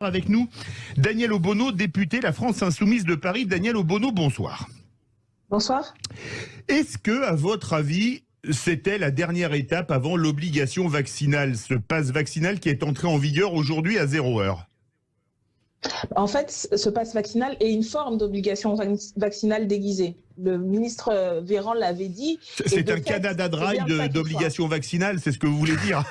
Avec nous, Daniel Obono, député La France Insoumise de Paris. Daniel Obono, bonsoir. Bonsoir. Est-ce que, à votre avis, c'était la dernière étape avant l'obligation vaccinale, ce passe vaccinal qui est entré en vigueur aujourd'hui à 0 heure? En fait, ce passe vaccinal est une forme d'obligation vaccinale déguisée. Le ministre Véran l'avait dit. C'est un Canada Dry d'obligation vaccinale, c'est ce que vous voulez dire?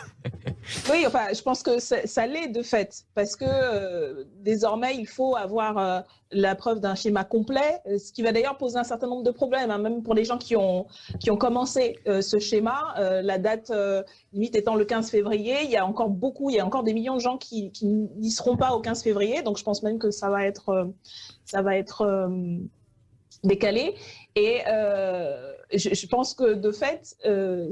Oui, enfin, je pense que ça l'est de fait, parce que désormais, il faut avoir la preuve d'un schéma complet, ce qui va d'ailleurs poser un certain nombre de problèmes, hein, même pour les gens qui ont commencé ce schéma. La date limite étant le 15 février, il y a encore des millions de gens qui n'y seront pas au 15 février, donc je pense même que ça va être décalé. Et je pense que de fait,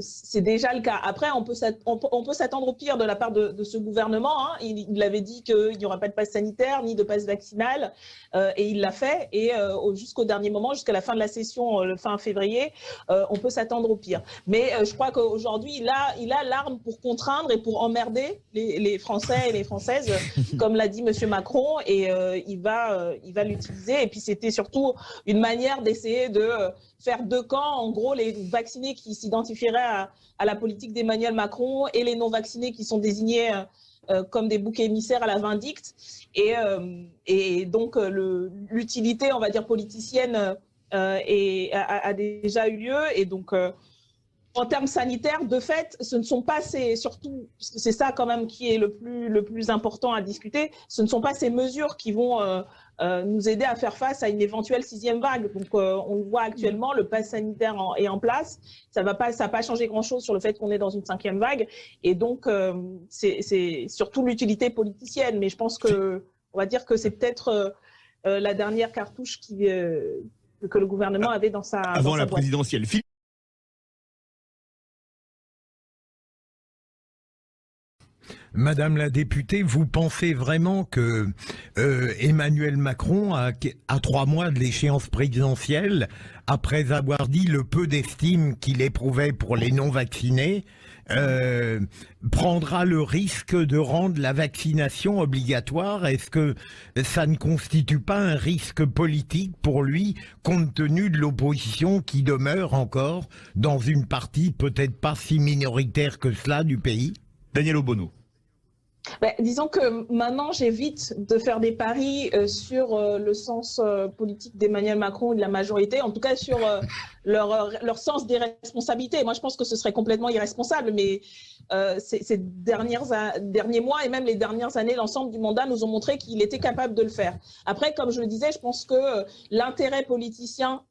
c'est déjà le cas. Après, on peut s'attendre au pire de la part de ce gouvernement. Hein. Il avait dit qu'il n'y aurait pas de passe sanitaire ni de passe vaccinal, et il l'a fait. Et jusqu'au dernier moment, jusqu'à la fin de la session, le fin février, on peut s'attendre au pire. Mais je crois qu'aujourd'hui, il a l'arme pour contraindre et pour emmerder les Français et les Françaises, comme l'a dit M. Macron, et il va l'utiliser. Et puis c'était surtout une manière d'essayer de faire deux camps, en gros les vaccinés qui s'identifieraient à la politique d'Emmanuel Macron et les non-vaccinés qui sont désignés comme des boucs émissaires à la vindicte. Et donc l'utilité, on va dire, politicienne a déjà eu lieu. Et donc en termes sanitaires, de fait, ce ne sont pas surtout, c'est ça quand même qui est le plus important à discuter, ce ne sont pas ces mesures qui vont nous aider à faire face à une éventuelle 6e vague. Donc on le voit actuellement, le pass sanitaire est en place, ça n'a pas changé grand-chose sur le fait qu'on est dans une 5e vague, et donc c'est surtout l'utilité politicienne, mais je pense on va dire que c'est peut-être la dernière cartouche que le gouvernement avait dans sa Avant la boîte présidentielle. Madame la députée, vous pensez vraiment que Emmanuel Macron, à 3 mois de l'échéance présidentielle, après avoir dit le peu d'estime qu'il éprouvait pour les non-vaccinés, prendra le risque de rendre la vaccination obligatoire? Est-ce que ça ne constitue pas un risque politique pour lui, compte tenu de l'opposition qui demeure encore dans une partie peut-être pas si minoritaire que cela du pays? Daniel Obono. Ben, disons que maintenant, j'évite de faire des paris sur le sens politique d'Emmanuel Macron et de la majorité, en tout cas sur leur sens des responsabilités. Moi, je pense que ce serait complètement irresponsable, mais ces derniers mois et même les dernières années, l'ensemble du mandat nous ont montré qu'il était capable de le faire. Après, comme je le disais, je pense que l'intérêt politicien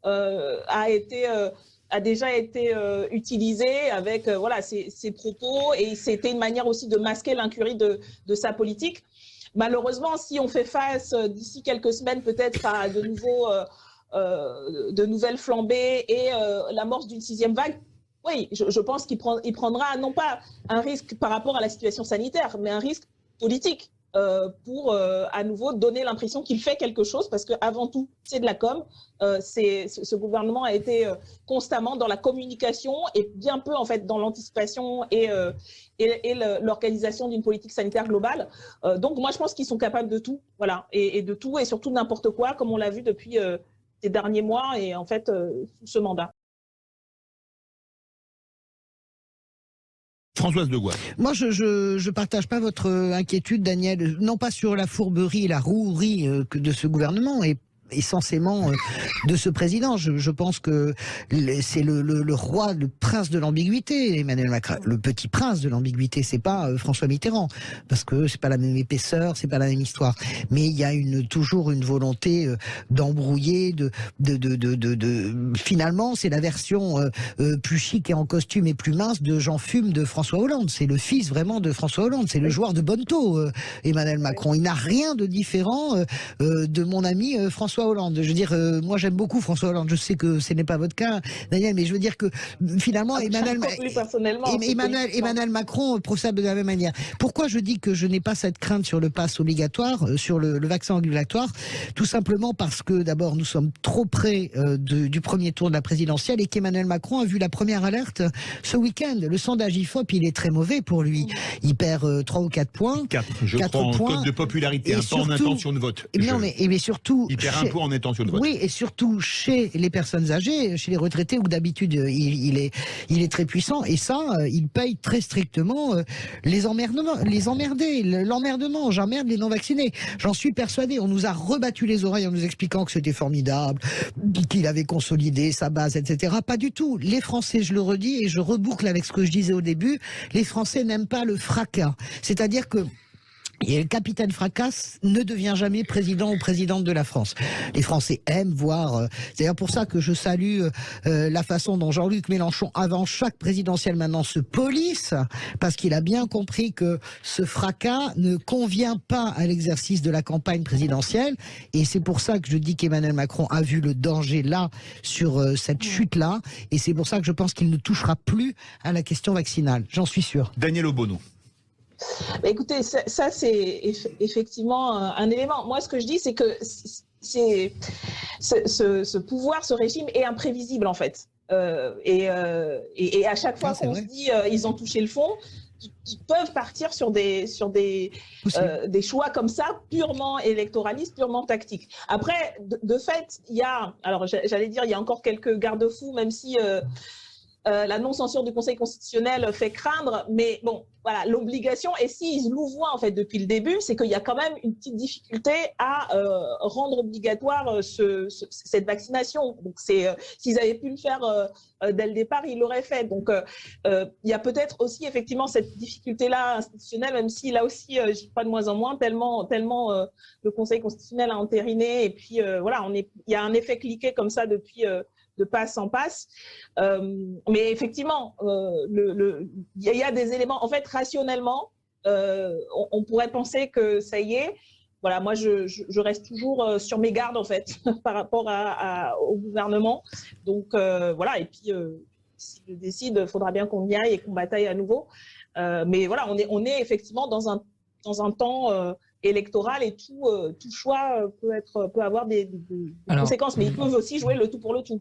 a déjà été utilisé avec voilà, ses propos, et c'était une manière aussi de masquer l'incurie de sa politique. Malheureusement, si on fait face d'ici quelques semaines peut-être à de nouvelles flambées et l'amorce d'une 6e vague, oui, je pense qu'il prendra non pas un risque par rapport à la situation sanitaire, mais un risque politique. Pour à nouveau donner l'impression qu'il fait quelque chose, parce qu'avant tout, c'est de la com. Ce gouvernement a été constamment dans la communication et bien peu en fait dans l'anticipation et l'organisation d'une politique sanitaire globale. Donc moi, je pense qu'ils sont capables de tout, voilà, et de tout et surtout n'importe quoi, comme on l'a vu depuis ces derniers mois et en fait sous ce mandat. Françoise de Gouache. Moi, je partage pas votre inquiétude, Daniel, non pas sur la fourberie et la rouerie de ce gouvernement, et essentiellement de ce président. Je pense que c'est le roi, le prince de l'ambiguïté, Emmanuel Macron. Le petit prince de l'ambiguïté, c'est pas François Mitterrand, parce que c'est pas la même épaisseur, c'est pas la même histoire. Mais il y a toujours une volonté d'embrouiller, finalement, c'est la version plus chic et en costume et plus mince de Jean Fume de François Hollande. C'est le fils vraiment de François Hollande. C'est le joueur de Bonneto, Emmanuel Macron. Il n'a rien de différent de mon ami François François Hollande. Je veux dire, moi j'aime beaucoup François Hollande. Je sais que ce n'est pas votre cas, Daniel, mais je veux dire que finalement Emmanuel Macron procède de la même manière. Pourquoi je dis que je n'ai pas cette crainte sur le pass obligatoire, sur le vaccin obligatoire? Tout simplement parce que d'abord nous sommes trop près du premier tour de la présidentielle et qu'Emmanuel Macron a vu la première alerte ce week-end. Le sondage IFOP, il est très mauvais pour lui. Il perd 3 ou 4 points. 4, je crois, en points. code de popularité, Et pas en intention de vote. Mais surtout... Il perd un point en intention de vote. Oui, et surtout chez les personnes âgées, chez les retraités, où d'habitude il est très puissant, et ça, il paye très strictement l'emmerdement. J'emmerde les non-vaccinés. J'en suis persuadé. On nous a rebattu les oreilles en nous expliquant que c'était formidable, qu'il avait consolidé sa base, etc. Pas du tout. Les Français, je le redis, et je reboucle avec ce que je disais au début, les Français n'aiment pas le fracas. C'est-à-dire que et le capitaine Fracasse ne devient jamais président ou présidente de la France. Les Français aiment voir... c'est d'ailleurs pour ça que je salue la façon dont Jean-Luc Mélenchon, avant chaque présidentielle maintenant, se police, parce qu'il a bien compris que ce fracas ne convient pas à l'exercice de la campagne présidentielle. Et c'est pour ça que je dis qu'Emmanuel Macron a vu le danger là, sur cette chute-là. Et c'est pour ça que je pense qu'il ne touchera plus à la question vaccinale. J'en suis sûr. Daniel Obono. Écoutez, ça c'est effectivement un élément. Moi, ce que je dis, c'est que ce pouvoir, ce régime est imprévisible, en fait. Et à chaque fois qu'on se dit ils ont touché le fond, ils peuvent partir sur des choix comme ça, purement électoralistes, purement tactiques. Après, de fait, il y a encore quelques garde-fous, même si... la non-censure du Conseil constitutionnel fait craindre, mais bon, voilà, l'obligation, et s'ils louvoient en fait depuis le début, c'est qu'il y a quand même une petite difficulté à rendre obligatoire cette vaccination. Donc s'ils avaient pu le faire dès le départ, ils l'auraient fait. Donc il y a peut-être aussi effectivement cette difficulté-là institutionnelle, même si là aussi, je dis pas de moins en moins, tellement le Conseil constitutionnel a entériné, et puis voilà, il y a un effet cliquet comme ça depuis... de passe en passe. Mais effectivement, il y a des éléments, en fait, rationnellement, on pourrait penser que ça y est. Voilà, moi, je reste toujours sur mes gardes, en fait, par rapport au gouvernement. Donc, voilà, et puis, s'il le décide, il faudra bien qu'on y aille et qu'on bataille à nouveau. Mais voilà, on est effectivement dans un temps électoral, et tout choix peut avoir des conséquences, mais ils peuvent aussi jouer le tout pour le tout.